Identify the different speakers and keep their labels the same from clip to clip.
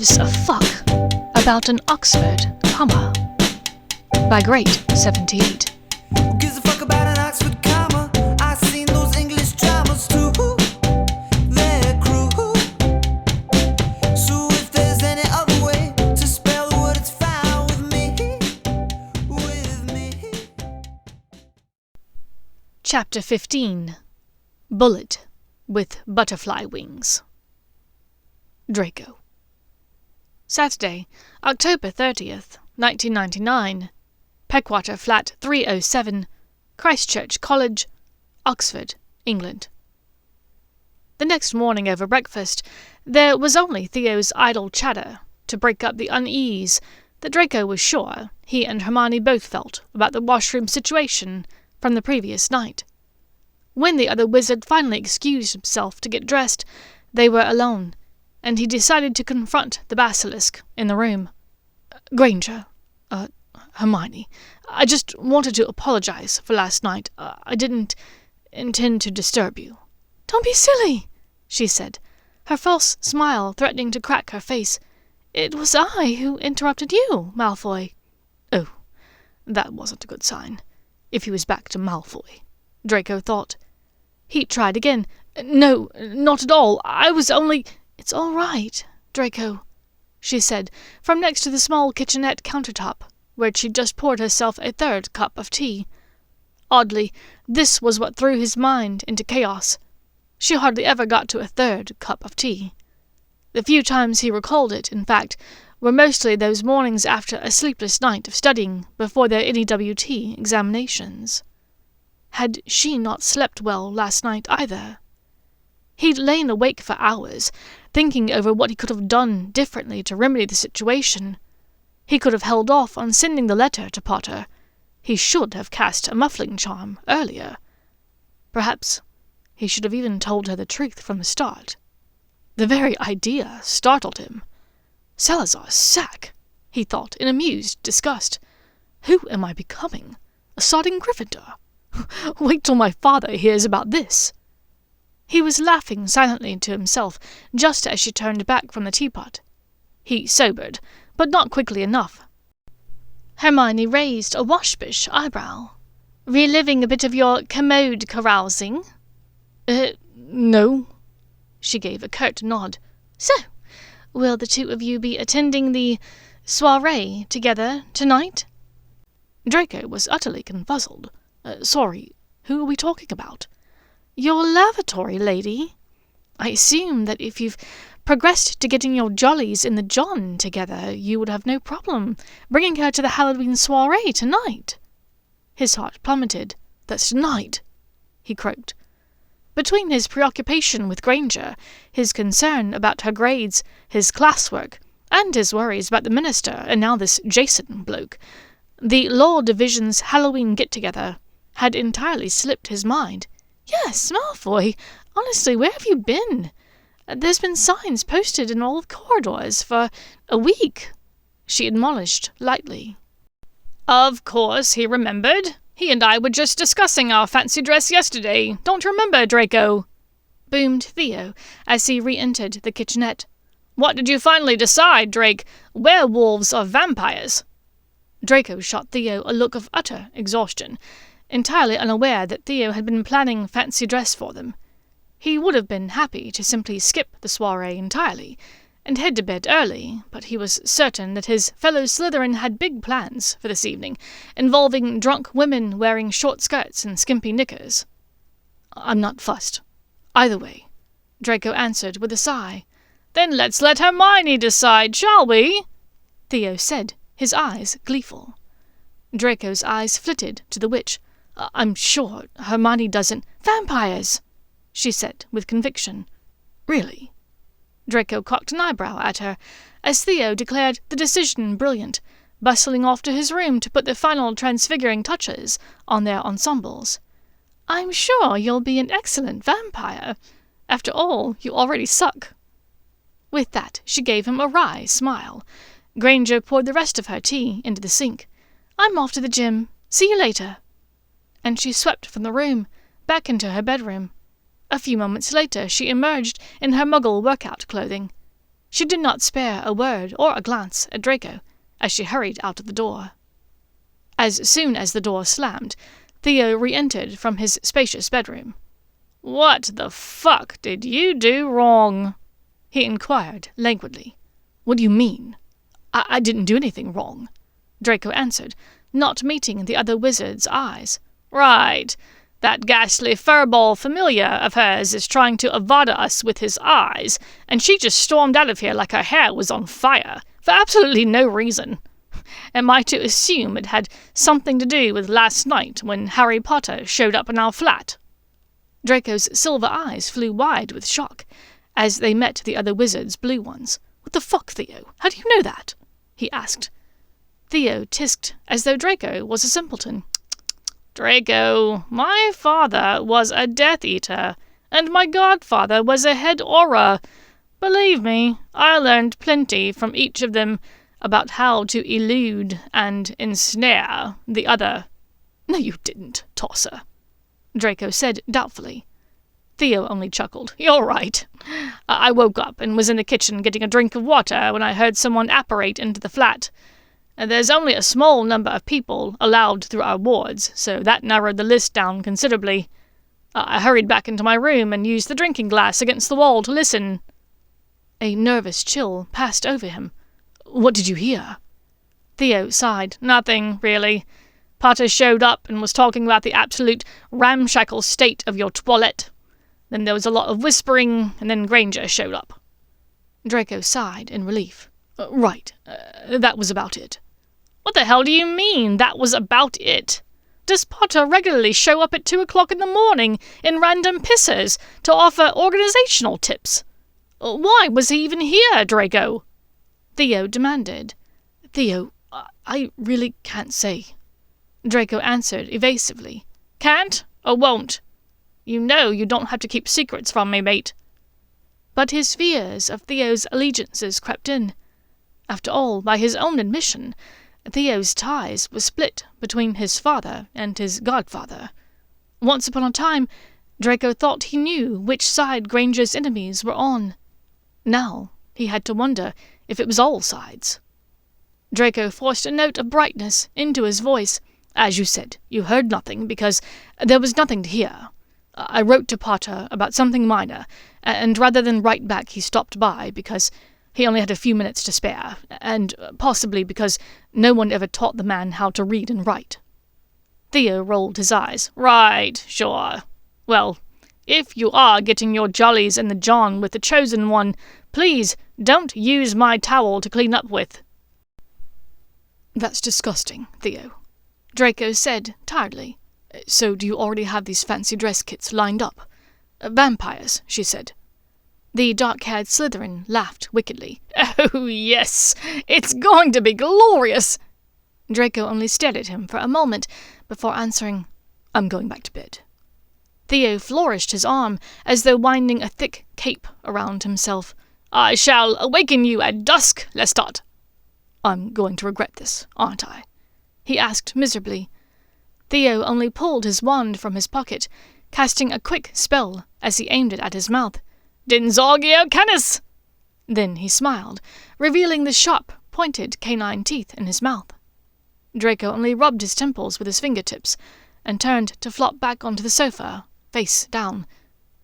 Speaker 1: gives a fuck about an Oxford comma? By Great 78.
Speaker 2: Who gives a fuck about an Oxford comma? I've seen those English dramas too. They're cruel. So if there's any other way to spell the word, it's fine with me. With me.
Speaker 1: Chapter 15. Bullet with Butterfly Wings. Draco. Saturday, October 30th, 1999. Peckwater Flat 307, Christchurch College, Oxford, England. The next morning over breakfast, there was only Theo's idle chatter to break up the unease that Draco was sure he and Hermione both felt about the washroom situation from the previous night. When the other wizard finally excused himself to get dressed, they were alone, and he decided to confront the basilisk in the room. Granger, Hermione, I just wanted to apologize for last night. I didn't intend to disturb you. Don't be silly, she said, her false smile threatening to crack her face. It was I who interrupted you, Malfoy. Oh, that wasn't a good sign. If he was back to Malfoy, Draco thought. He tried again. No, not at all. I was only... It's all right, Draco, she said, from next to the small kitchenette countertop, where she'd just poured herself a third cup of tea. Oddly, this was what threw his mind into chaos. She hardly ever got to a third cup of tea. The few times he recalled it, in fact, were mostly those mornings after a sleepless night of studying before their NEWT examinations. Had she not slept well last night either? He'd lain awake for hours, thinking over what he could have done differently to remedy the situation. He could have held off on sending the letter to Potter. He should have cast a muffling charm earlier. Perhaps he should have even told her the truth from the start. The very idea startled him. Salazar's sack, he thought in amused disgust. Who am I becoming? A sodding Gryffindor? Wait till my father hears about this. He was laughing silently to himself just as she turned back from the teapot. He sobered, but not quickly enough. Hermione raised a waspish eyebrow. Reliving a bit of your commode carousing? No. She gave a curt nod. So, will the two of you be attending the soiree together tonight? Draco was utterly confuzzled. Sorry, who are we talking about? Your lavatory lady. I assume that if you've progressed to getting your jollies in the John together, you would have no problem bringing her to the Halloween soiree tonight. His heart plummeted. That's tonight, he croaked. Between his preoccupation with Granger, his concern about her grades, his classwork, and his worries about the minister and now this Jason bloke, the Law Division's Halloween get-together had entirely slipped his mind. Yes, Malfoy, honestly, where have you been? There's been signs posted in all the corridors for a week, she admonished lightly. Of course he remembered. He and I were just discussing our fancy dress yesterday. Don't you remember, Draco? Boomed Theo as he re-entered the kitchenette. What did you finally decide, Drake? Werewolves or vampires? Draco shot Theo a look of utter exhaustion, entirely unaware that Theo had been planning fancy dress for them. He would have been happy to simply skip the soiree entirely and head to bed early, but he was certain that his fellow Slytherin had big plans for this evening, involving drunk women wearing short skirts and skimpy knickers. I'm not fussed. Either way, Draco answered with a sigh. Then let's let Hermione decide, shall we? Theo said, his eyes gleeful. Draco's eyes flitted to the witch. I'm sure Hermione doesn't... Vampires, she said with conviction. Really? Draco cocked an eyebrow at her, as Theo declared the decision brilliant, bustling off to his room to put the final transfiguring touches on their ensembles. I'm sure you'll be an excellent vampire. After all, you already suck. With that, she gave him a wry smile. Granger poured the rest of her tea into the sink. I'm off to the gym. See you later. And she swept from the room, back into her bedroom. A few moments later she emerged in her Muggle workout clothing. She did not spare a word or a glance at Draco as she hurried out of the door. As soon as the door slammed, Theo re-entered from his spacious bedroom. "What the fuck did you do wrong?" he inquired languidly. "What do you mean?" I didn't do anything wrong," Draco answered, not meeting the other wizard's eyes. "Right. That ghastly furball familiar of hers is trying to avada us with his eyes, and she just stormed out of here like her hair was on fire, for absolutely no reason. Am I to assume it had something to do with last night when Harry Potter showed up in our flat?" Draco's silver eyes flew wide with shock as they met the other wizard's blue ones. "What the fuck, Theo? How do you know that?" he asked. Theo tisked as though Draco was a simpleton. "Draco, my father was a Death Eater, and my godfather was a head aura. Believe me, I learned plenty from each of them about how to elude and ensnare the other." "No, you didn't, tosser," Draco said doubtfully. Theo only chuckled. "You're right. I woke up and was in the kitchen getting a drink of water when I heard someone apparate into the flat. There's only a small number of people allowed through our wards, so that narrowed the list down considerably. I hurried back into my room and used the drinking glass against the wall to listen." A nervous chill passed over him. "What did you hear?" Theo sighed. "Nothing, really. Potter showed up and was talking about the absolute ramshackle state of your toilette. Then there was a lot of whispering, and then Granger showed up." Draco sighed in relief. Right. That was about it." "What the hell do you mean, that was about it? Does Potter regularly show up at 2 o'clock in the morning in random pissers to offer organizational tips? Why was he even here, Draco?" Theo demanded. "Theo, I really can't say," Draco answered evasively. "Can't or won't? You know you don't have to keep secrets from me, mate." But his fears of Theo's allegiances crept in. After all, by his own admission, Theo's ties were split between his father and his godfather. Once upon a time, Draco thought he knew which side Granger's enemies were on. Now he had to wonder if it was all sides. Draco forced a note of brightness into his voice. "As you said, you heard nothing because there was nothing to hear. I wrote to Potter about something minor, and rather than write back he stopped by because he only had a few minutes to spare, and possibly because no one ever taught the man how to read and write." Theo rolled his eyes. "Right, sure. Well, if you are getting your jollies in the John with the Chosen One, please don't use my towel to clean up with." "That's disgusting, Theo," Draco said tiredly. "So do you already have these fancy dress kits lined up?" "Vampires," she said. The dark-haired Slytherin laughed wickedly. "Oh, yes, it's going to be glorious." Draco only stared at him for a moment before answering, "I'm going back to bed." Theo flourished his arm as though winding a thick cape around himself. "I shall awaken you at dusk, Lestat." "I'm going to regret this, aren't I?" he asked miserably. Theo only pulled his wand from his pocket, casting a quick spell as he aimed it at his mouth. "Dinzorgio canis!" Then he smiled, revealing the sharp, pointed canine teeth in his mouth. Draco only rubbed his temples with his fingertips and turned to flop back onto the sofa, face down.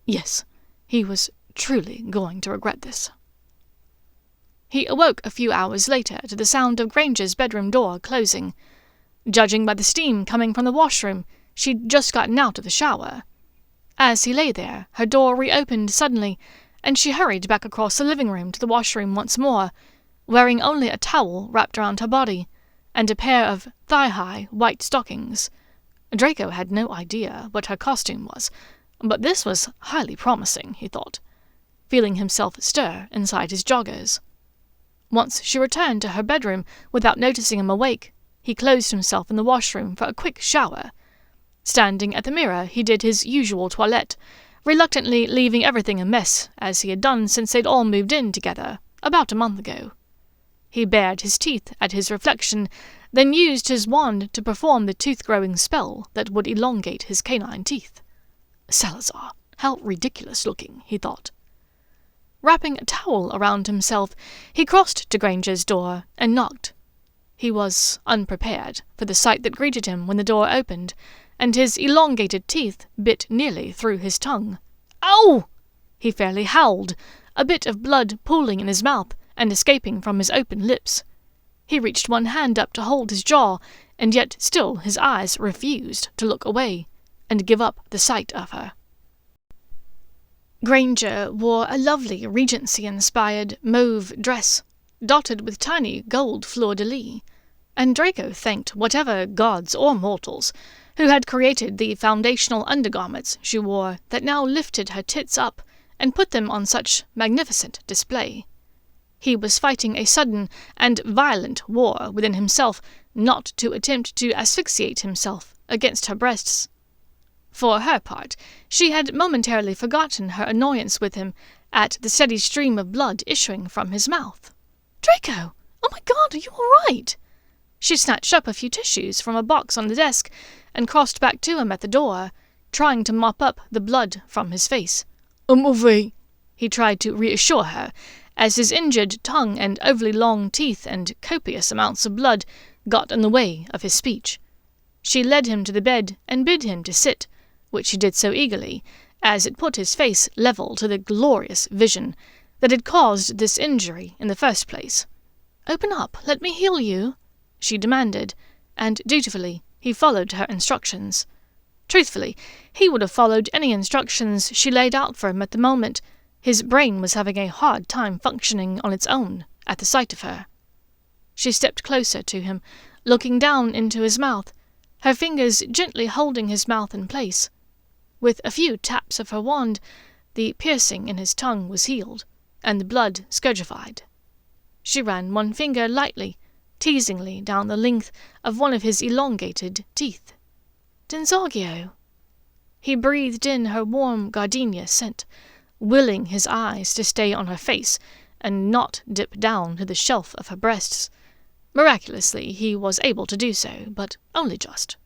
Speaker 1: Yes, he was truly going to regret this. He awoke a few hours later to the sound of Granger's bedroom door closing. Judging by the steam coming from the washroom, she'd just gotten out of the shower. As he lay there, her door reopened suddenly, and she hurried back across the living room to the washroom once more, wearing only a towel wrapped around her body, and a pair of thigh-high white stockings. Draco had no idea what her costume was, but this was highly promising, he thought, feeling himself stir inside his joggers. Once she returned to her bedroom without noticing him awake, he closed himself in the washroom for a quick shower. Standing at the mirror, he did his usual toilette, reluctantly leaving everything a mess, as he had done since they'd all moved in together, about a month ago. He bared his teeth at his reflection, then used his wand to perform the tooth-growing spell that would elongate his canine teeth. Salazar, how ridiculous-looking, he thought. Wrapping a towel around himself, he crossed to Granger's door and knocked. He was unprepared for the sight that greeted him when the door opened, and his elongated teeth bit nearly through his tongue. "Ow!" He fairly howled, a bit of blood pooling in his mouth and escaping from his open lips. He reached one hand up to hold his jaw, and yet still his eyes refused to look away and give up the sight of her. Granger wore a lovely Regency-inspired mauve dress, dotted with tiny gold fleur-de-lis, and Draco thanked whatever gods or mortals who had created the foundational undergarments she wore that now lifted her tits up and put them on such magnificent display. He was fighting a sudden and violent war within himself not to attempt to asphyxiate himself against her breasts. For her part, she had momentarily forgotten her annoyance with him at the steady stream of blood issuing from his mouth. "Draco! Oh my God, are you all right?" She snatched up a few tissues from a box on the desk and crossed back to him at the door, trying to mop up the blood from his face. "I'm away," he tried to reassure her, as his injured tongue and overly long teeth and copious amounts of blood got in the way of his speech. She led him to the bed and bid him to sit, which he did so eagerly, as it put his face level to the glorious vision that had caused this injury in the first place. "Open up, let me heal you," she demanded, and dutifully he followed her instructions. Truthfully, he would have followed any instructions she laid out for him at the moment. His brain was having a hard time functioning on its own at the sight of her. She stepped closer to him, looking down into his mouth, her fingers gently holding his mouth in place. With a few taps of her wand, the piercing in his tongue was healed, and the blood scourgified. She ran one finger lightly, teasingly down the length of one of his elongated teeth. "Denzorgio." He breathed in her warm gardenia scent, willing his eyes to stay on her face and not dip down to the shelf of her breasts. Miraculously, he was able to do so, but only just.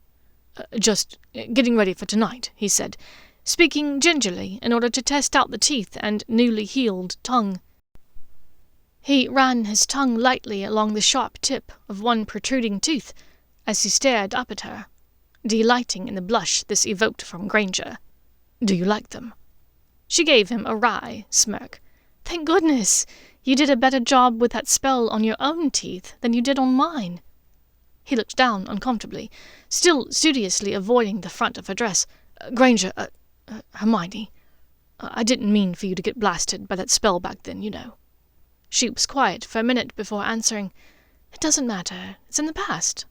Speaker 1: "Just getting ready for tonight," he said, speaking gingerly in order to test out the teeth and newly healed tongue. He ran his tongue lightly along the sharp tip of one protruding tooth as he stared up at her, delighting in the blush this evoked from Granger. "Do you like them?" She gave him a wry smirk. "Thank goodness! You did a better job with that spell on your own teeth than you did on mine." He looked down uncomfortably, still studiously avoiding the front of her dress. "Granger, Hermione, I didn't mean for you to get blasted by that spell back then, you know." She was quiet for a minute before answering. "It doesn't matter. It's in the past."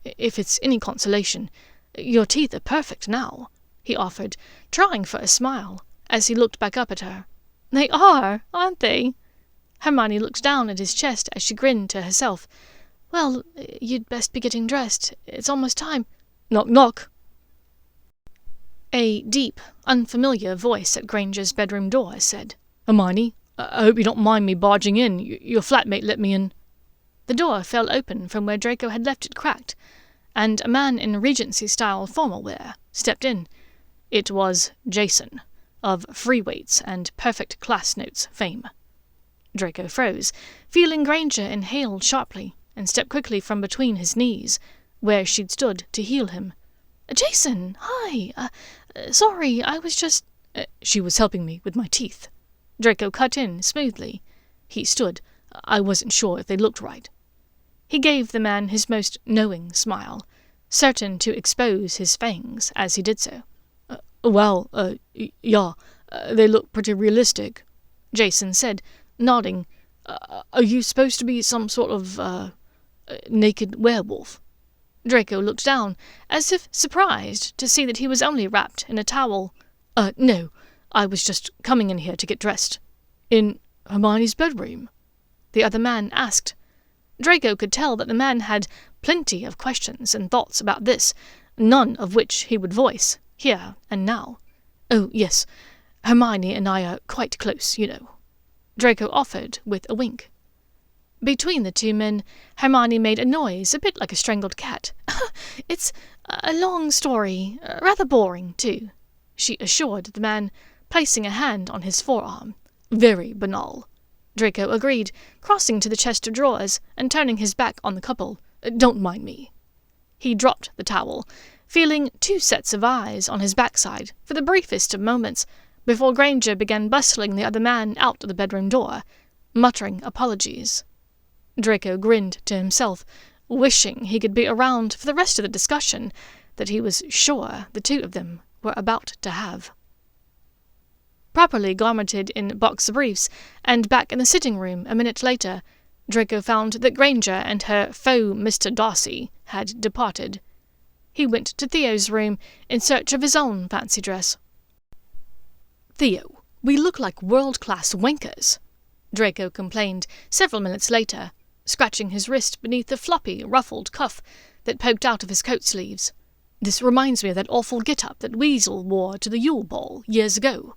Speaker 1: "If it's any consolation, your teeth are perfect now," he offered, trying for a smile, as he looked back up at her. "They are, aren't they?" Hermione looked down at his chest as she grinned to herself. "Well, you'd best be getting dressed. It's almost time." "Knock, knock." A deep, unfamiliar voice at Granger's bedroom door said, "Hermione, I hope you don't mind me barging in. Your flatmate let me in." The door fell open from where Draco had left it cracked, and a man in Regency-style formal wear stepped in. It was Jason, of free weights and perfect class notes fame. Draco froze, feeling Granger inhale sharply, and stepped quickly from between his knees, where she'd stood to heal him. "Jason, hi! Sorry, I was just—" "She was helping me with my teeth." Draco cut in smoothly. He stood. "I wasn't sure if they looked right." He gave the man his most knowing smile, certain to expose his fangs as he did so. Yeah, they look pretty realistic," Jason said, nodding. "Are you supposed to be some sort of, naked werewolf?" Draco looked down, as if surprised to see that he was only wrapped in a towel. No, I was just coming in here to get dressed." "In Hermione's bedroom?" the other man asked. Draco could tell that the man had plenty of questions and thoughts about this, none of which he would voice, here and now. "Oh, yes, Hermione and I are quite close, you know," Draco offered with a wink. Between the two men, Hermione made a noise a bit like a strangled cat. "It's a long story, rather boring, too," she assured the man, placing a hand on his forearm. Very banal, Draco agreed, crossing to the chest of drawers and turning his back on the couple. Don't mind me. He dropped the towel, feeling 2 sets of eyes on his backside for the briefest of moments, before Granger began bustling the other man out of the bedroom door, muttering apologies. Draco grinned to himself, wishing he could be around for the rest of the discussion that he was sure the 2 of them were about to have. Properly garmented in box briefs and back in the sitting room a minute later, Draco found that Granger and her faux Mr. Darcy had departed. He went to Theo's room in search of his own fancy dress. "Theo, we look like world-class wankers," Draco complained several minutes later, scratching his wrist beneath the floppy, ruffled cuff that poked out of his coat sleeves. "This reminds me of that awful get-up that Weasel wore to the Yule Ball years ago."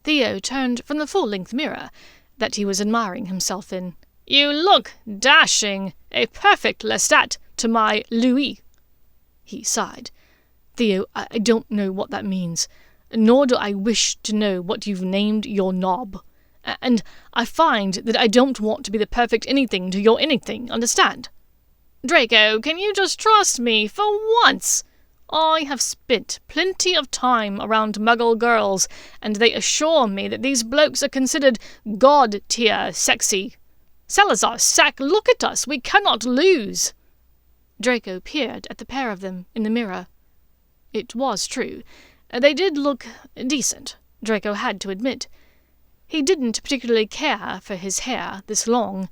Speaker 1: Theo turned from the full-length mirror that he was admiring himself in. "You look dashing, a perfect Lestat to my Louis." He sighed. "Theo, I don't know what that means, nor do I wish to know what you've named your knob. And I find that I don't want to be the perfect anything to your anything, understand? Draco, can you just trust me for once? I have spent plenty of time around Muggle girls, and they assure me that these blokes are considered god-tier sexy. Salazar Sack, look at us, we cannot lose." Draco peered at the pair of them in the mirror. It was true. They did look decent, Draco had to admit. He didn't particularly care for his hair this long.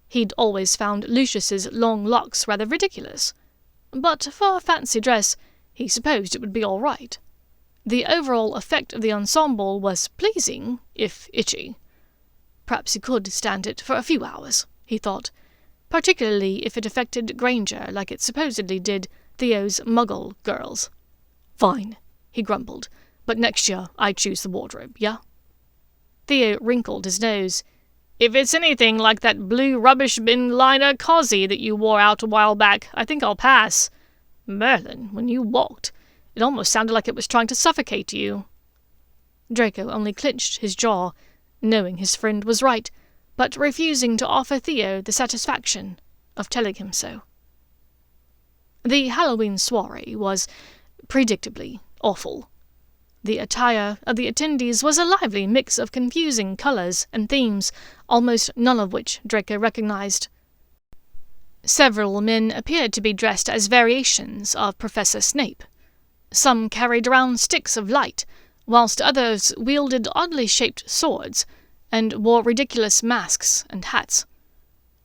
Speaker 1: He'd always found Lucius's long locks rather ridiculous. But for a fancy dress, he supposed it would be all right. The overall effect of the ensemble was pleasing, if itchy. Perhaps he could stand it for a few hours, he thought, particularly if it affected Granger like it supposedly did Theo's Muggle girls. "Fine," he grumbled, "but next year I choose the wardrobe, yeah?" Theo wrinkled his nose. "If it's anything like that blue rubbish bin liner cosy that you wore out a while back, I think I'll pass. Merlin, when you walked, it almost sounded like it was trying to suffocate you." Draco only clenched his jaw, knowing his friend was right, but refusing to offer Theo the satisfaction of telling him so. The Halloween soiree was, predictably, awful. The attire of the attendees was a lively mix of confusing colours and themes, almost none of which Draco recognized. Several men appeared to be dressed as variations of Professor Snape. Some carried around sticks of light, whilst others wielded oddly shaped swords and wore ridiculous masks and hats.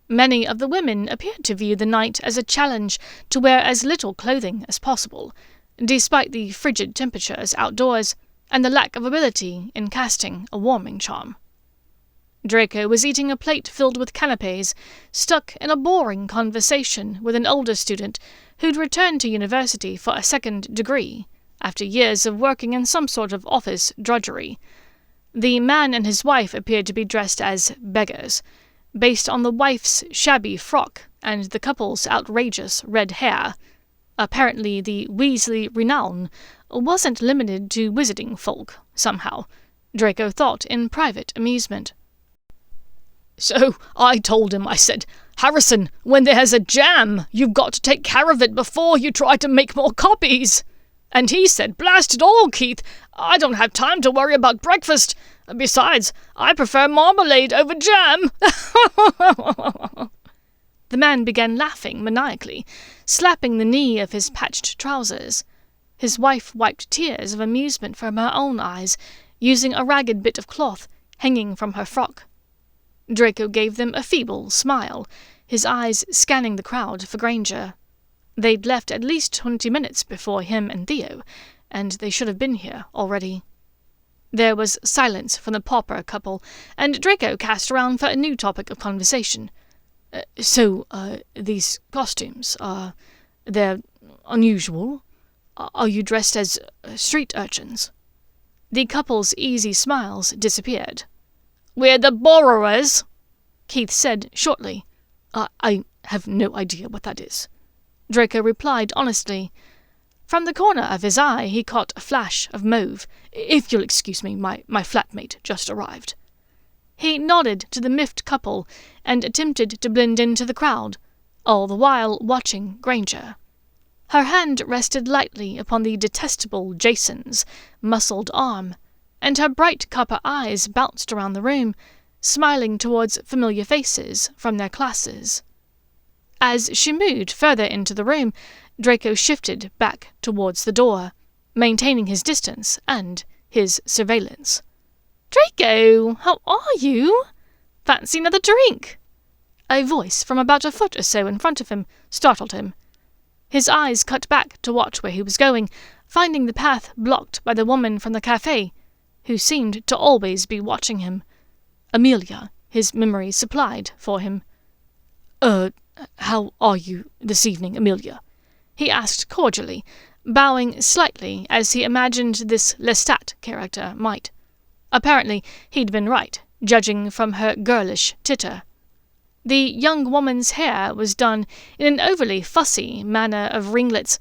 Speaker 1: Many of the women appeared to view the night as a challenge to wear as little clothing as possible, despite the frigid temperatures outdoors and the lack of ability in casting a warming charm. Draco was eating a plate filled with canapés, stuck in a boring conversation with an older student who'd returned to university for a second degree, after years of working in some sort of office drudgery. The man and his wife appeared to be dressed as beggars, based on the wife's shabby frock and the couple's outrageous red hair. Apparently the Weasley renown wasn't limited to wizarding folk, somehow, Draco thought in private amusement. "So I told him, I said, 'Harrison, when there's a jam, you've got to take care of it before you try to make more copies.' And he said, 'Blast it all, Keith, I don't have time to worry about breakfast. Besides, I prefer marmalade over jam.'" The man began laughing maniacally, slapping the knee of his patched trousers. His wife wiped tears of amusement from her own eyes, using a ragged bit of cloth hanging from her frock. Draco gave them a feeble smile, his eyes scanning the crowd for Granger. They'd left at least 20 minutes before him and Theo, and they should have been here already. There was silence from the pauper couple, and Draco cast around for a new topic of conversation. So, these costumes, they're unusual? Are you dressed as street urchins?" The couple's easy smiles disappeared. "We're the borrowers," Keith said shortly. I have no idea what that is," Draco replied honestly. From the corner of his eye he caught a flash of mauve. "If you'll excuse me, my flatmate just arrived." He nodded to the miffed couple and attempted to blend into the crowd, all the while watching Granger. Her hand rested lightly upon the detestable Jason's muscled arm, and her bright copper eyes bounced around the room, smiling towards familiar faces from their classes. As she moved further into the room, Draco shifted back towards the door, maintaining his distance and his surveillance. "Draco, how are you? Fancy another drink?" A voice from about a foot or so in front of him startled him. His eyes cut back to watch where he was going, finding the path blocked by the woman from the cafe, who seemed to always be watching him. Amelia, his memory supplied for him. How are you this evening, Amelia?" he asked cordially, bowing slightly as he imagined this Lestat character might. Apparently he'd been right, judging from her girlish titter. The young woman's hair was done in an overly fussy manner of ringlets,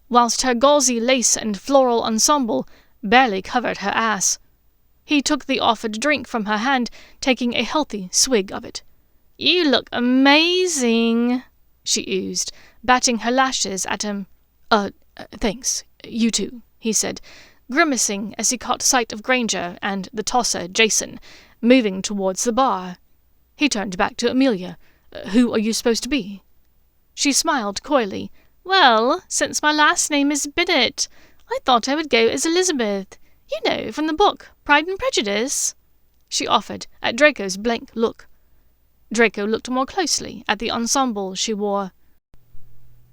Speaker 1: whilst her gauzy lace and floral ensemble barely covered her ass. He took the offered drink from her hand, taking a healthy swig of it. "You look amazing," she oozed, batting her lashes at him. Thanks. You too," he said, grimacing as he caught sight of Granger and the tosser Jason moving towards the bar. He turned back to Amelia. "Who are you supposed to be?" She smiled coyly. "Well, since my last name is Bennet, I thought I would go as Elizabeth. You know, from the book Pride and Prejudice," she offered at Draco's blank look. Draco looked more closely at the ensemble she wore.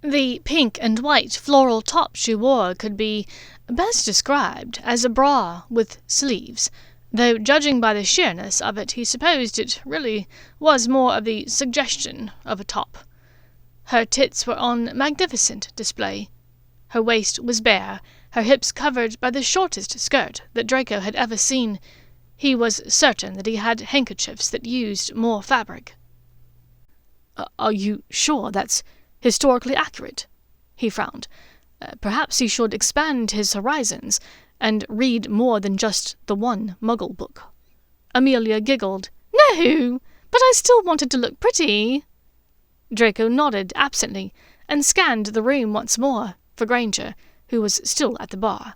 Speaker 1: The pink and white floral top she wore could be best described as a bra with sleeves, though judging by the sheerness of it he supposed it really was more of the suggestion of a top. Her tits were on magnificent display. Her waist was bare, her hips covered by the shortest skirt that Draco had ever seen. He was certain that he had handkerchiefs that used more fabric. Are you sure that's historically accurate?" he frowned. Perhaps he should expand his horizons and read more than just the one Muggle book. Amelia giggled. "No, but I still wanted to look pretty." Draco nodded absently and scanned the room once more for Granger, who was still at the bar.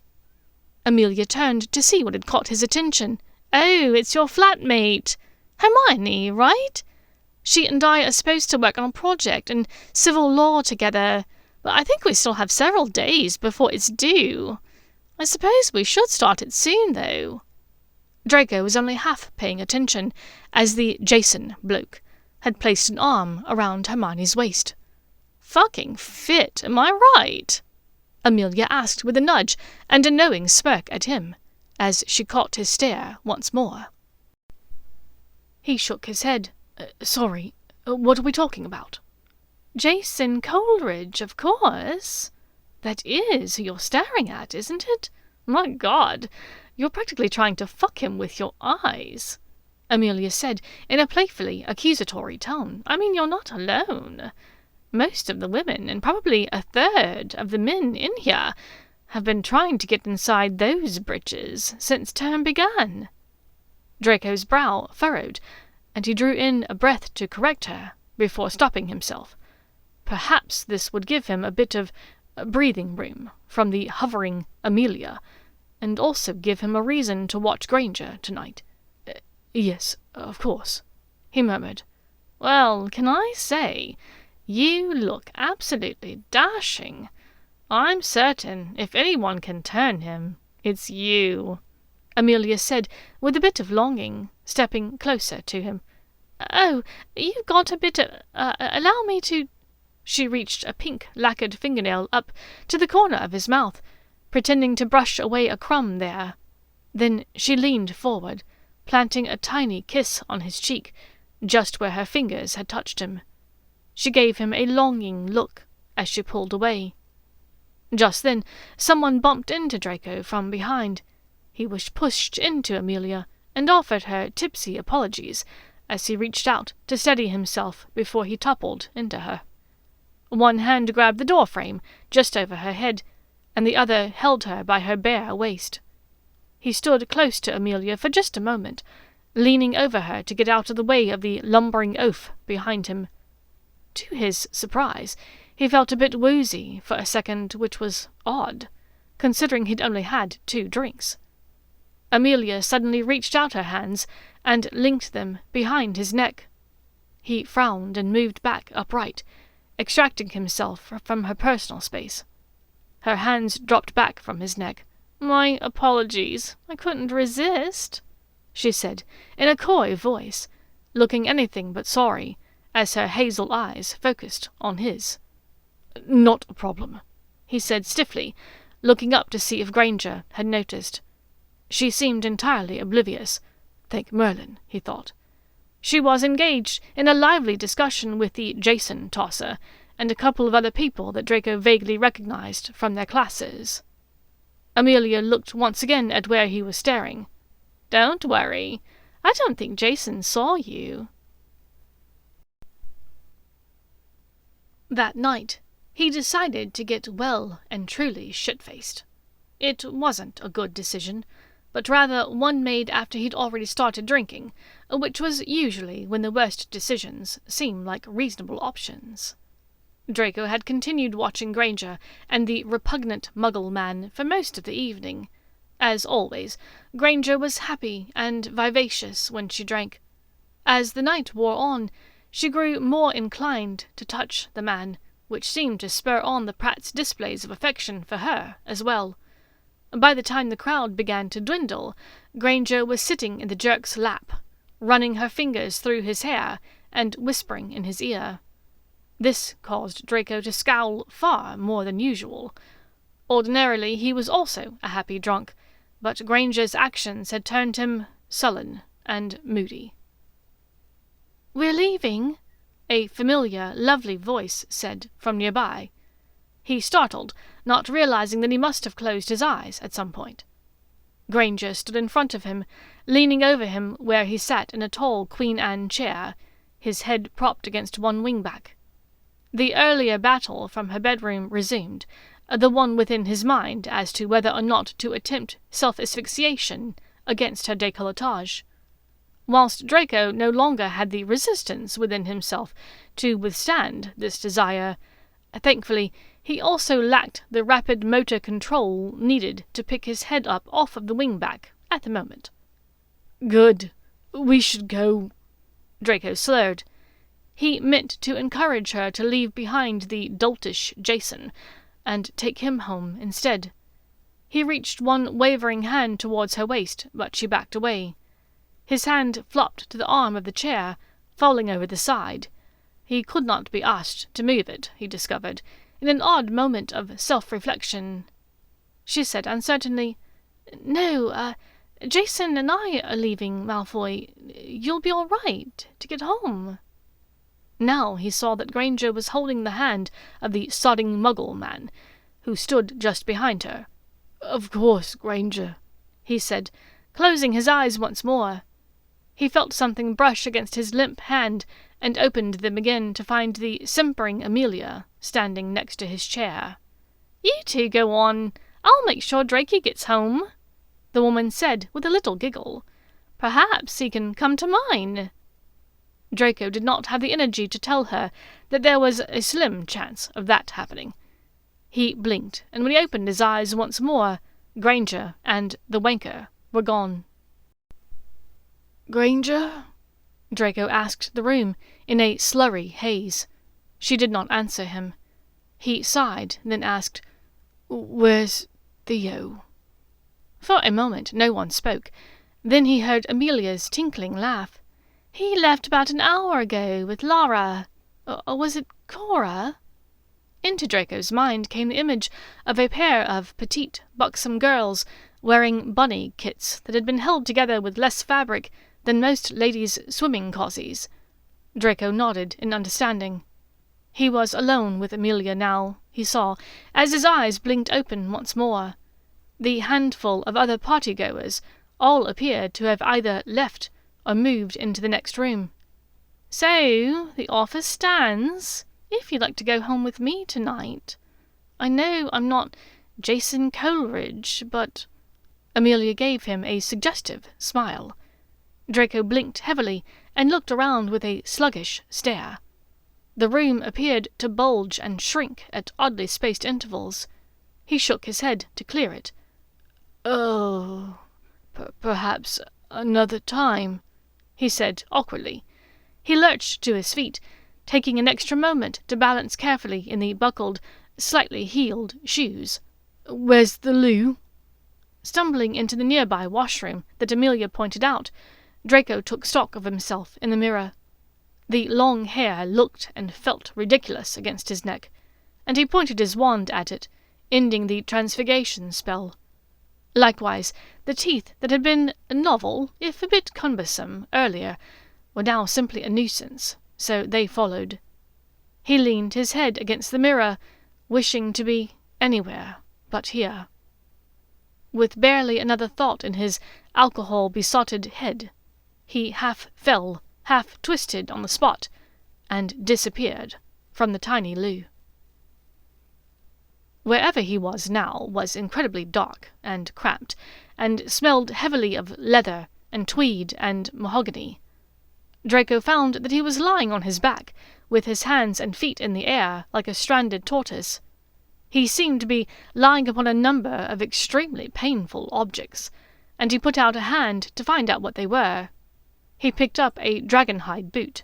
Speaker 1: Amelia turned to see what had caught his attention. "Oh, it's your flatmate. Hermione, right? She and I are supposed to work on a project in civil law together, but I think we still have several days before it's due. I suppose we should start it soon, though." Draco was only half paying attention, as the Jason bloke had placed an arm around Hermione's waist. "Fucking fit, am I right?" Amelia asked with a nudge and a knowing smirk at him, as she caught his stare once more. He shook his head. Sorry, what are we talking about?" "Jason Coleridge, of course. That is who you're staring at, isn't it? My God, you're practically trying to fuck him with your eyes," Amelia said in a playfully accusatory tone. "I mean, you're not alone. Most of the women, and probably a third of the men in here, have been trying to get inside those britches since term began." Draco's brow furrowed, and he drew in a breath to correct her, before stopping himself. Perhaps this would give him a bit of breathing room from the hovering Amelia, and also give him a reason to watch Granger tonight. "Yes, of course," he murmured. "Well, can I say, you look absolutely dashing. I'm certain if anyone can turn him, it's you," Amelia said with a bit of longing, stepping closer to him. "Oh, you've got a bit of... allow me to..." She reached a pink lacquered fingernail up to the corner of his mouth, pretending to brush away a crumb there. Then she leaned forward, planting a tiny kiss on his cheek, just where her fingers had touched him. She gave him a longing look as she pulled away. Just then, someone bumped into Draco from behind. He was pushed into Amelia and offered her tipsy apologies as he reached out to steady himself before he toppled into her. One hand grabbed the doorframe just over her head, and the other held her by her bare waist. He stood close to Amelia for just a moment, leaning over her to get out of the way of the lumbering oaf behind him. To his surprise, he felt a bit woozy for a second, which was odd, considering he'd only had 2 drinks. Amelia suddenly reached out her hands and linked them behind his neck. He frowned and moved back upright, extracting himself from her personal space. Her hands dropped back from his neck. "My apologies. I couldn't resist," she said, in a coy voice, looking anything but sorry, as her hazel eyes focused on his. "Not a problem," he said stiffly, looking up to see if Granger had noticed. She seemed entirely oblivious. Thank Merlin, he thought. She was engaged in a lively discussion with the Jason tosser and a couple of other people that Draco vaguely recognized from their classes. Amelia looked once again at where he was staring. "Don't worry. I don't think Jason saw you." That night, he decided to get well and truly shit-faced. It wasn't a good decision, but rather one made after he'd already started drinking, which was usually when the worst decisions seem like reasonable options. Draco had continued watching Granger and the repugnant Muggle man for most of the evening. As always, Granger was happy and vivacious when she drank. As the night wore on, she grew more inclined to touch the man, which seemed to spur on the Pratts' displays of affection for her as well. By the time the crowd began to dwindle, Granger was sitting in the jerk's lap, running her fingers through his hair and whispering in his ear. This caused Draco to scowl far more than usual. Ordinarily he was also a happy drunk, but Granger's actions had turned him sullen and moody. "We're leaving," a familiar, lovely voice said from nearby. He startled, not realizing that he must have closed his eyes at some point. Granger stood in front of him, leaning over him where he sat in a tall Queen Anne chair, his head propped against one wingback. The earlier battle from her bedroom resumed, the one within his mind as to whether or not to attempt self-asphyxiation against her décolletage. Whilst Draco no longer had the resistance within himself to withstand this desire, thankfully he also lacked the rapid motor control needed to pick his head up off of the wingback at the moment. "Good. We should go," Draco slurred. He meant to encourage her to leave behind the doltish Jason, and take him home instead. He reached one wavering hand towards her waist, but she backed away. His hand flopped to the arm of the chair, falling over the side. He could not be asked to move it, he discovered, in an odd moment of self-reflection. She said uncertainly, "No, Jason and I are leaving, Malfoy. You'll be all right to get home." Now he saw that Granger was holding the hand of the sodding Muggle man, who stood just behind her. "Of course, Granger," he said, closing his eyes once more. He felt something brush against his limp hand, and opened them again to find the simpering Amelia standing next to his chair. "You two go on. I'll make sure Drakey gets home," the woman said with a little giggle. "Perhaps he can come to mine." Draco did not have the energy to tell her that there was a slim chance of that happening. He blinked, and when he opened his eyes once more, Granger and the wanker were gone. "Granger?" Draco asked the room in a slurry haze. She did not answer him. He sighed, then asked, "Where's Theo?" For a moment no one spoke. Then he heard Amelia's tinkling laugh. "He left about an hour ago with Lara. Or was it Cora?" Into Draco's mind came the image of a pair of petite, buxom girls wearing bunny kits that had been held together with less fabric than most ladies' swimming cozies. Draco nodded in understanding. He was alone with Amelia now, he saw, as his eyes blinked open once more. The handful of other party-goers all appeared to have either left or moved into the next room. "So, the offer stands, if you'd like to go home with me tonight. I know I'm not Jason Coleridge, but—" Amelia gave him a suggestive smile. Draco blinked heavily and looked around with a sluggish stare. The room appeared to bulge and shrink at oddly spaced intervals. He shook his head to clear it. "Oh, perhaps another time," he said awkwardly. He lurched to his feet, taking an extra moment to balance carefully in the buckled, slightly heeled shoes. "Where's the loo?" Stumbling into the nearby washroom that Amelia pointed out, Draco took stock of himself in the mirror. The long hair looked and felt ridiculous against his neck, and he pointed his wand at it, ending the transfiguration spell. Likewise, the teeth that had been novel, if a bit cumbersome, earlier, were now simply a nuisance, so they followed. He leaned his head against the mirror, wishing to be anywhere but here. With barely another thought in his alcohol-besotted head, he half fell, half twisted on the spot, and disappeared from the tiny loo. Wherever he was now was incredibly dark and cramped, and smelled heavily of leather and tweed and mahogany. Draco found that he was lying on his back, with his hands and feet in the air like a stranded tortoise. He seemed to be lying upon a number of extremely painful objects, and he put out a hand to find out what they were. He picked up a dragonhide boot.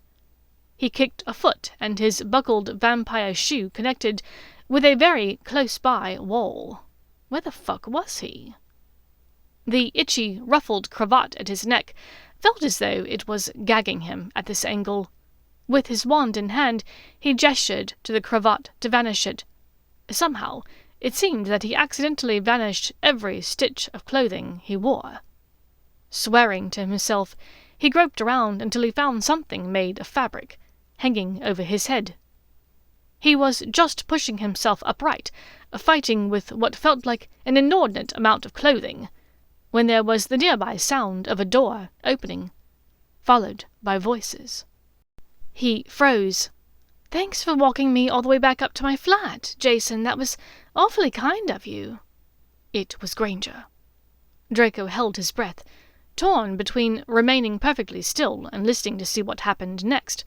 Speaker 1: He kicked a foot, and his buckled vampire shoe connected with a very close-by wall. Where the fuck was he? The itchy, ruffled cravat at his neck felt as though it was gagging him at this angle. With his wand in hand, he gestured to the cravat to vanish it. Somehow, it seemed that he accidentally vanished every stitch of clothing he wore. Swearing to himself, he groped around until he found something made of fabric, hanging over his head. He was just pushing himself upright, fighting with what felt like an inordinate amount of clothing, when there was the nearby sound of a door opening, followed by voices. He froze. "Thanks for walking me all the way back up to my flat, Jason. That was awfully kind of you." It was Granger. Draco held his breath, torn between remaining perfectly still and listening to see what happened next,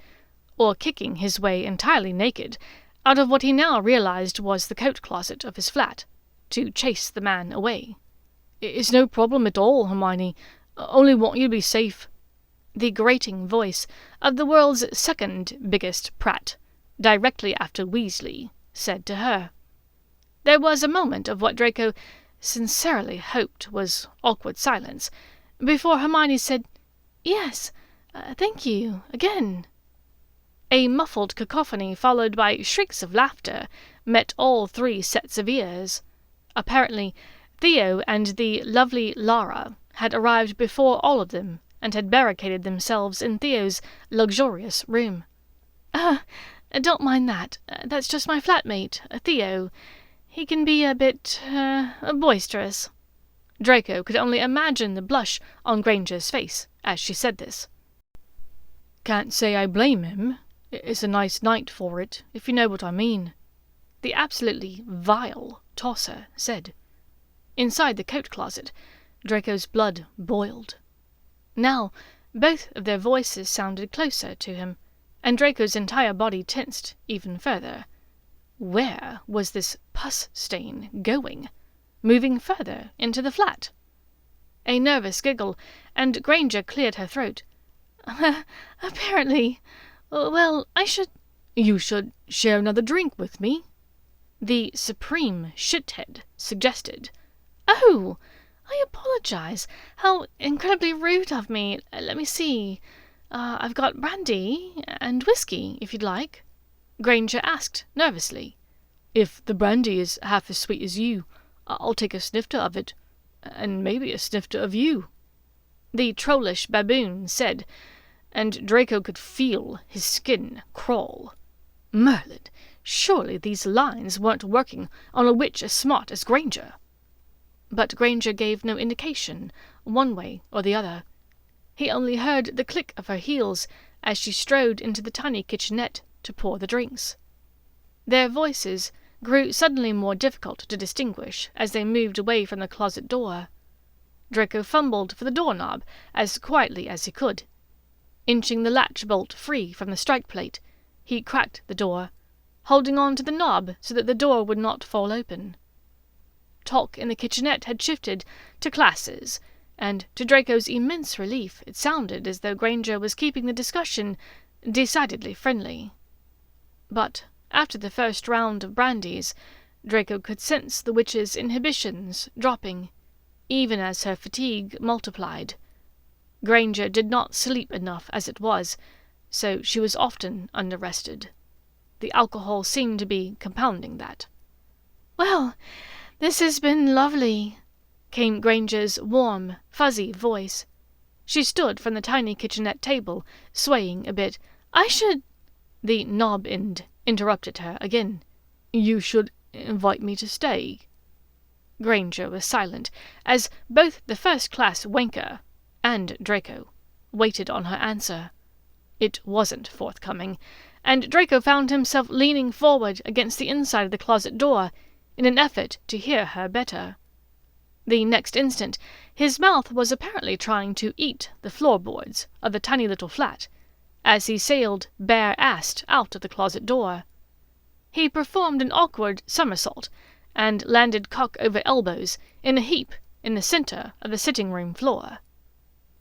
Speaker 1: or kicking his way entirely naked out of what he now realized was the coat closet of his flat, to chase the man away. "It's no problem at all, Hermione. Only want you to be safe." The grating voice of the world's second biggest prat, directly after Weasley, said to her. There was a moment of what Draco sincerely hoped was awkward silence, before Hermione said, "Yes, thank you, again." A muffled cacophony followed by shrieks of laughter met all three sets of ears. Apparently, Theo and the lovely Lara had arrived before all of them and had barricaded themselves in Theo's luxurious room. Don't mind that. That's just my flatmate, Theo. He can be a bit, boisterous." Draco could only imagine the blush on Granger's face as she said this. "Can't say I blame him. It's a nice night for it, if you know what I mean," the absolutely vile tosser said. Inside the coat closet, Draco's blood boiled. Now, both of their voices sounded closer to him, and Draco's entire body tensed even further. Where was this pus stain going? Moving further into the flat? A nervous giggle, and Granger cleared her throat. "Apparently. Well, You should share another drink with me," the supreme shithead suggested. "Oh, I apologize. How incredibly rude of me. Let me see. I've got brandy and whiskey, if you'd like," Granger asked nervously. "If the brandy is half as sweet as you, I'll take a snifter of it, and maybe a snifter of you," the trollish baboon said, and Draco could feel his skin crawl. Merlin, surely these lines weren't working on a witch as smart as Granger. But Granger gave no indication, one way or the other. He only heard the click of her heels as she strode into the tiny kitchenette to pour the drinks. Their voices grew suddenly more difficult to distinguish as they moved away from the closet door. Draco fumbled for the doorknob as quietly as he could. Inching the latch bolt free from the strike plate, he cracked the door, holding on to the knob so that the door would not fall open. Talk in the kitchenette had shifted to classes, and to Draco's immense relief it sounded as though Granger was keeping the discussion decidedly friendly. But after the first round of brandies, Draco could sense the witch's inhibitions dropping, even as her fatigue multiplied. Granger did not sleep enough as it was, so she was often under-rested. The alcohol seemed to be compounding that. "Well, this has been lovely," came Granger's warm, fuzzy voice. She stood from the tiny kitchenette table, swaying a bit. "I should—" The knob end interrupted her again. "You should invite me to stay." Granger was silent, as both the first-class wanker and Draco waited on her answer. It wasn't forthcoming, and Draco found himself leaning forward against the inside of the closet door in an effort to hear her better. The next instant, his mouth was apparently trying to eat the floorboards of the tiny little flat, as he sailed bare-assed out of the closet door. He performed an awkward somersault, and landed cock over elbows in a heap in the center of the sitting-room floor.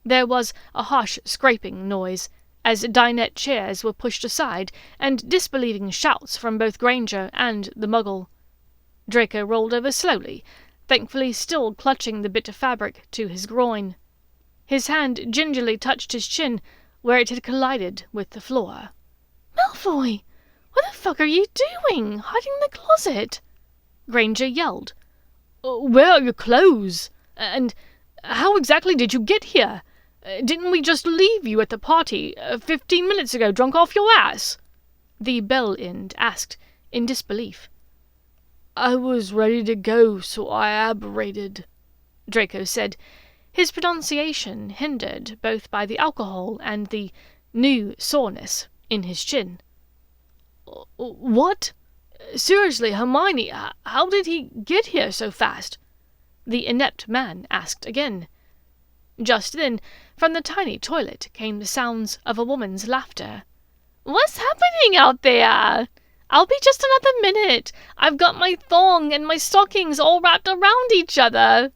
Speaker 1: There was a harsh scraping noise, as dinette chairs were pushed aside, and disbelieving shouts from both Granger and the Muggle. Draco rolled over slowly, thankfully still clutching the bit of fabric to his groin. His hand gingerly touched his chin, where it had collided with the floor. "Malfoy! What the fuck are you doing, hiding in the closet?" Granger yelled. "Where are your clothes? And how exactly did you get here? Didn't we just leave you at the party 15 minutes ago, drunk off your ass?" the bell-end asked, in disbelief. "I was ready to go, so I aberrated," Draco said, his pronunciation hindered both by the alcohol and the new soreness in his chin. "What? Seriously, Hermione, how did he get here so fast?" the inept man asked again. Just then, from the tiny toilet came the sounds of a woman's laughter. "What's happening out there? I'll be just another minute. I've got my thong and my stockings all wrapped around each other."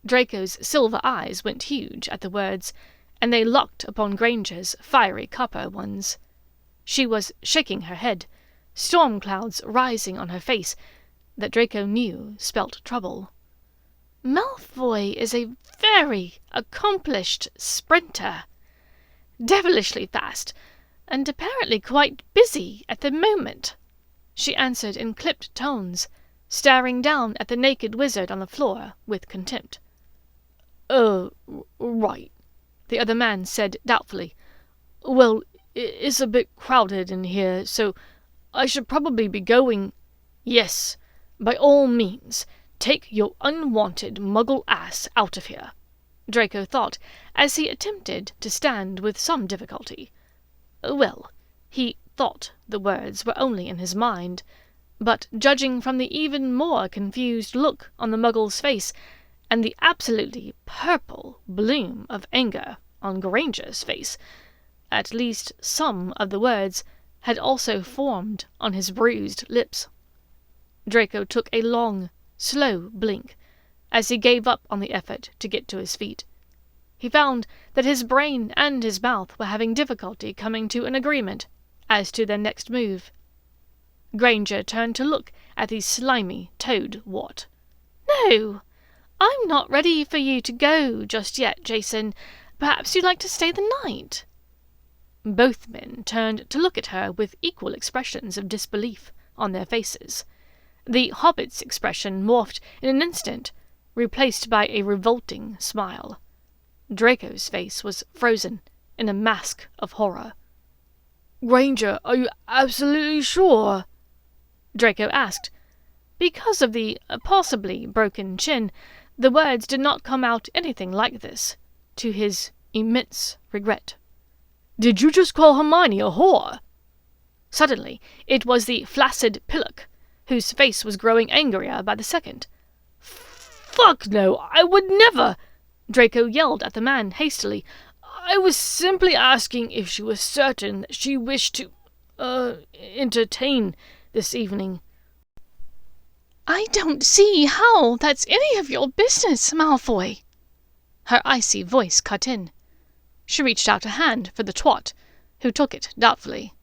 Speaker 1: Draco's silver eyes went huge at the words, and they locked upon Granger's fiery copper ones. She was shaking her head, storm clouds rising on her face that Draco knew spelt trouble. "Malfoy is a very accomplished sprinter, devilishly fast, and apparently quite busy at the moment," she answered in clipped tones, staring down at the naked wizard on the floor with contempt. Right," the other man said doubtfully. "Well, it's a bit crowded in here, so I should probably be going—" "Yes, by all means. Take your unwanted Muggle ass out of here," Draco thought, as he attempted to stand with some difficulty. Well, he thought the words were only in his mind, but judging from the even more confused look on the Muggle's face, and the absolutely purple bloom of anger on Granger's face, at least some of the words had also formed on his bruised lips. Draco took a long, slow blink as he gave up on the effort to get to his feet. He found that his brain and his mouth were having difficulty coming to an agreement as to their next move. Granger turned to look at the slimy toad-wart. "No, I'm not ready for you to go just yet, Jason. Perhaps you'd like to stay the night?" Both men turned to look at her with equal expressions of disbelief on their faces. The hobbit's expression morphed in an instant, replaced by a revolting smile. Draco's face was frozen in a mask of horror. "Granger, are you absolutely sure?" Draco asked. Because of the possibly broken chin, the words did not come out anything like this, to his immense regret. "Did you just call Hermione a whore?" Suddenly, it was the flaccid Pillock, whose face was growing angrier by the second. fuck no, I would never!" Draco yelled at the man hastily. "I was simply asking if she was certain that she wished to, entertain this evening."
Speaker 3: "I don't see how that's any of your business, Malfoy." Her icy voice cut in. She reached out a hand for the twat, who took it doubtfully.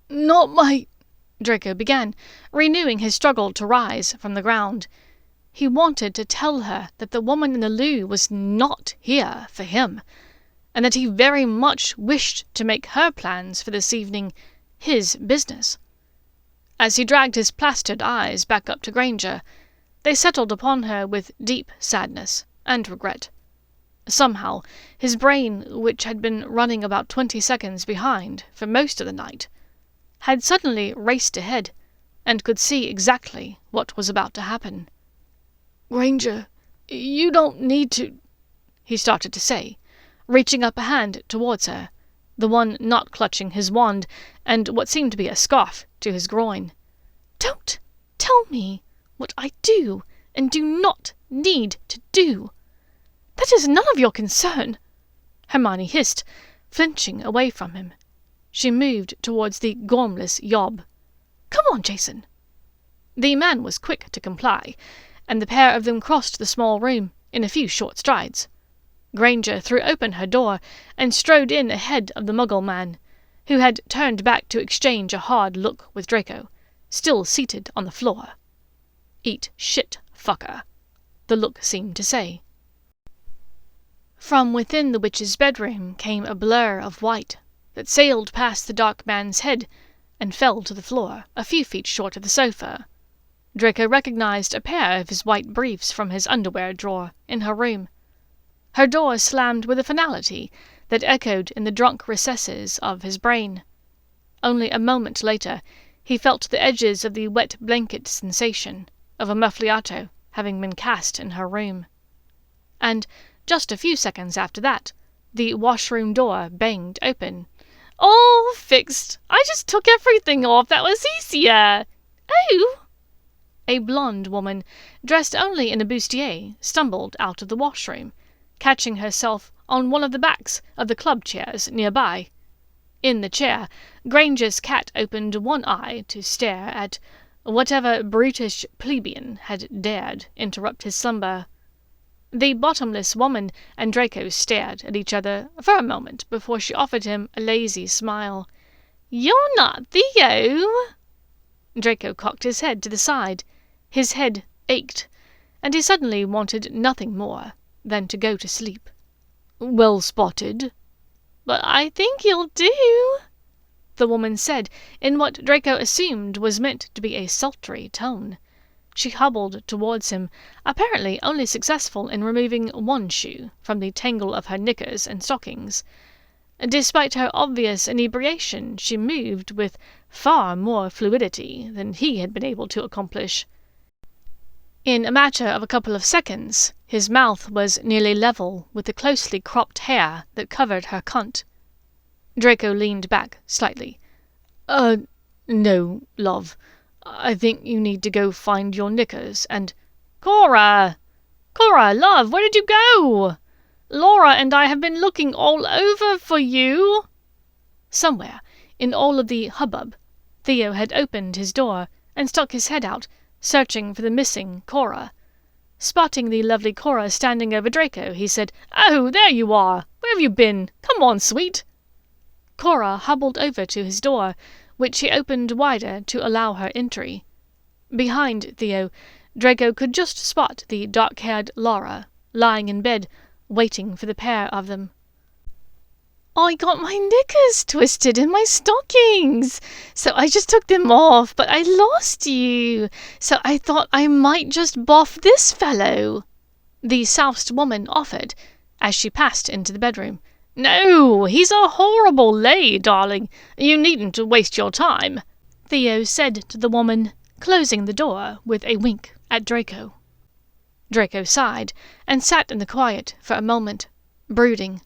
Speaker 1: "Not my—" Draco began, renewing his struggle to rise from the ground. He wanted to tell her that the woman in the loo was not here for him, and that he very much wished to make her plans for this evening his business. As he dragged his plastered eyes back up to Granger, they settled upon her with deep sadness and regret. Somehow, his brain, which had been running about 20 seconds behind for most of the night, had suddenly raced ahead and could see exactly what was about to happen. "Granger, you don't need to—" he started to say, reaching up a hand towards her, the one not clutching his wand and what seemed to be a scarf to his groin.
Speaker 3: "Don't tell me what I do and do not need to do. That is none of your concern,"
Speaker 1: Hermione hissed, flinching away from him. She moved towards the gormless yob.
Speaker 3: "Come on, Jason."
Speaker 1: The man was quick to comply, and the pair of them crossed the small room in a few short strides. Granger threw open her door and strode in ahead of the Muggle man, who had turned back to exchange a hard look with Draco, still seated on the floor. "Eat shit, fucker," the look seemed to say. From within the witch's bedroom came a blur of white that sailed past the dark man's head and fell to the floor, a few feet short of the sofa. Draco recognized a pair of his white briefs from his underwear drawer in her room. Her door slammed with a finality that echoed in the drunk recesses of his brain. Only a moment later, he felt the edges of the wet blanket sensation of a muffliato having been cast in her room. And just a few seconds after that, the washroom door banged open.
Speaker 3: "All fixed. I just took everything off. That was easier. Oh!"
Speaker 1: A blonde woman, dressed only in a bustier, stumbled out of the washroom, catching herself on one of the backs of the club chairs nearby. In the chair, Granger's cat opened one eye to stare at whatever brutish plebeian had dared interrupt his slumber. The bottomless woman and Draco stared at each other for a moment before she offered him a lazy smile.
Speaker 3: "You're not Theo?"
Speaker 1: Draco cocked his head to the side. His head ached, and he suddenly wanted nothing more than to go to sleep. "Well spotted."
Speaker 3: "But I think you'll do,"
Speaker 1: the woman said in what Draco assumed was meant to be a sultry tone. She hobbled towards him, apparently only successful in removing one shoe from the tangle of her knickers and stockings. Despite her obvious inebriation, she moved with far more fluidity than he had been able to accomplish. In a matter of a couple of seconds, his mouth was nearly level with the closely cropped hair that covered her cunt. Draco leaned back slightly. No, love. I think you need to go find your knickers and—"
Speaker 3: Cora! Cora, love, where did you go? Laura and I have been looking all over for you."
Speaker 1: Somewhere, in all of the hubbub, Theo had opened his door and stuck his head out, searching for the missing Cora. Spotting the lovely Cora standing over Draco, he said,
Speaker 3: "Oh, there you are. Where have you been? Come on, sweet."
Speaker 1: Cora hobbled over to his door, which he opened wider to allow her entry. Behind Theo, Draco could just spot the dark-haired Laura, lying in bed, waiting for the pair of them.
Speaker 3: "I got my knickers twisted in my stockings, so I just took them off, but I lost you, so I thought I might just boff this fellow,"
Speaker 1: the soused woman offered, as she passed into the bedroom.
Speaker 3: "No, he's a horrible lay, darling. You needn't waste your time,"
Speaker 1: Theo said to the woman, closing the door with a wink at Draco. Draco sighed and sat in the quiet for a moment, brooding.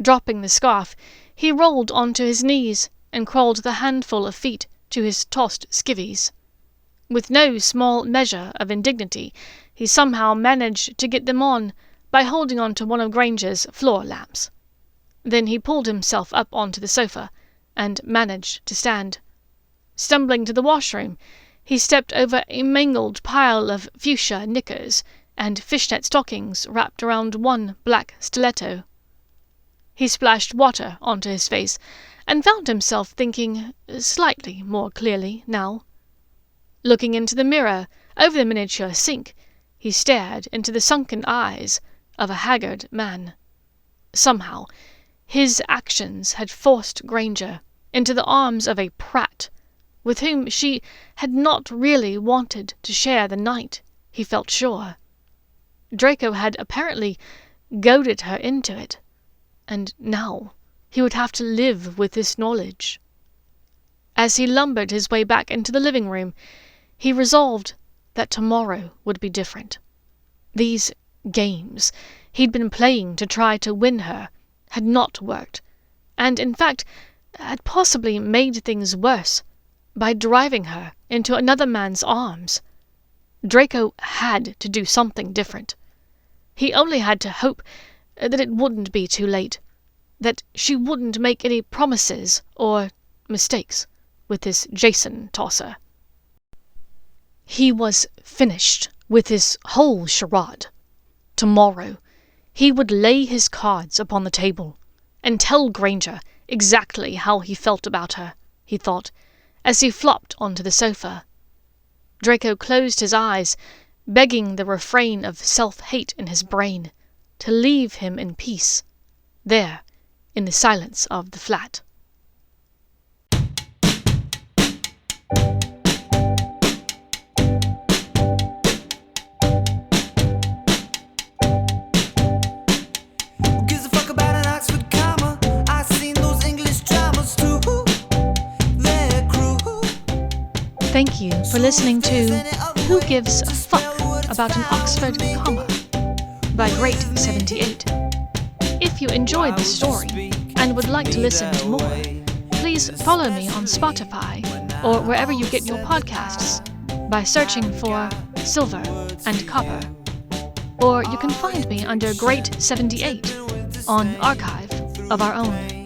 Speaker 1: Dropping the scarf, he rolled onto his knees and crawled the handful of feet to his tossed skivvies. With no small measure of indignity, he somehow managed to get them on by holding on to one of Granger's floor lamps. Then he pulled himself up onto the sofa and managed to stand. Stumbling to the washroom, he stepped over a mangled pile of fuchsia knickers and fishnet stockings wrapped around one black stiletto. He splashed water onto his face and found himself thinking slightly more clearly now. Looking into the mirror over the miniature sink, he stared into the sunken eyes of a haggard man. Somehow, his actions had forced Granger into the arms of a prat with whom she had not really wanted to share the night, he felt sure. Draco had apparently goaded her into it, and now he would have to live with this knowledge. As he lumbered his way back into the living room, he resolved that tomorrow would be different. These games he'd been playing to try to win her had not worked, and in fact had possibly made things worse by driving her into another man's arms. Draco had to do something different. He only had to hope that it wouldn't be too late, that she wouldn't make any promises or mistakes with this Jason tosser. He was finished with this whole charade. Tomorrow he would lay his cards upon the table and tell Granger exactly how he felt about her, he thought, as he flopped onto the sofa. Draco closed his eyes, begging the refrain of self-hate in his brain to leave him in peace, there, in the silence of the flat. Thank you for listening to Who Gives a Fuck About an Oxford Comma by Great78. If you enjoyed the story and would like to listen to more, please follow me on Spotify or wherever you get your podcasts by searching for Silver and Copper. Or you can find me under Great78 on Archive of Our Own.